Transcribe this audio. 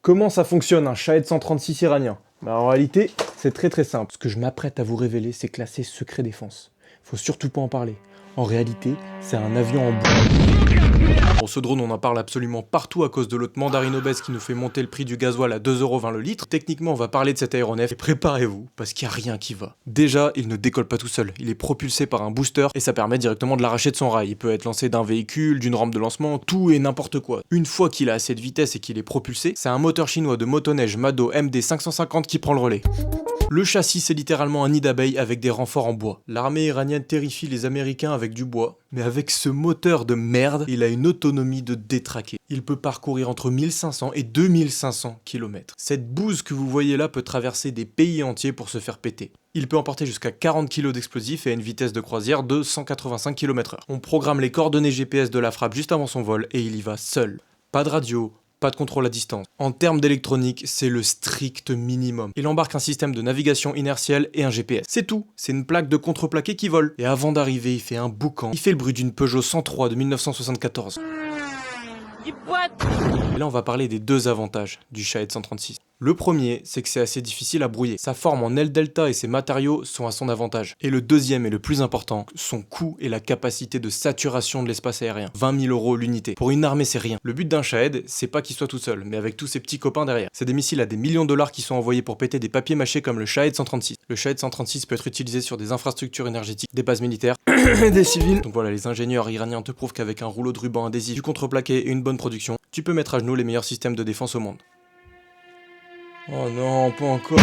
Comment ça fonctionne un Shahed 136 iranien? En réalité, c'est très simple. Ce que je m'apprête à vous révéler, c'est classé secret défense. Faut surtout pas en parler. En réalité, c'est un avion en bois. Bon, ce drone, on en parle absolument partout à cause de l'autre mandarine obèse qui nous fait monter le prix du gasoil à 2,20€ le litre. Techniquement, on va parler de cet aéronef et préparez-vous, parce qu'il n'y a rien qui va. Déjà, il ne décolle pas tout seul. Il est propulsé par un booster et ça permet directement de l'arracher de son rail. Il peut être lancé d'un véhicule, d'une rampe de lancement, tout et n'importe quoi. Une fois qu'il a assez de vitesse et qu'il est propulsé, c'est un moteur chinois de motoneige Mado MD 550 qui prend le relais. Le châssis, c'est littéralement un nid d'abeilles avec des renforts en bois. L'armée iranienne terrifie les Américains avec du bois, mais avec ce moteur de merde, il a une autonomie de détraqué. Il peut parcourir entre 1500 et 2500 km. Cette bouse que vous voyez là peut traverser des pays entiers pour se faire péter. Il peut emporter jusqu'à 40 kg d'explosifs et à une vitesse de croisière de 185 km/h. On programme les coordonnées GPS de la frappe juste avant son vol et il y va seul. Pas de radio, pas de contrôle à distance. En termes d'électronique, c'est le strict minimum. Il embarque un système de navigation inertielle et un GPS. C'est tout, c'est une plaque de contreplaqué qui vole. Et avant d'arriver, il fait un boucan. Il fait le bruit d'une Peugeot 103 de 1974. Et là, on va parler des deux avantages du Shahed 136. Le premier, c'est que c'est assez difficile à brouiller. Sa forme en aile delta et ses matériaux sont à son avantage. Et le deuxième et le plus important, son coût et la capacité de saturation de l'espace aérien. 20 000 € l'unité. Pour une armée, c'est rien. Le but d'un Shahed, c'est pas qu'il soit tout seul, mais avec tous ses petits copains derrière. C'est des missiles à des millions de dollars qui sont envoyés pour péter des papiers mâchés comme le Shahed 136. Le Shahed 136 peut être utilisé sur des infrastructures énergétiques, des bases militaires, des civils. Donc voilà, les ingénieurs iraniens te prouvent qu'avec un rouleau de ruban adhésif, du contreplaqué et une bonne production, tu peux mettre à genoux les meilleurs systèmes de défense au monde. Oh non, pas encore.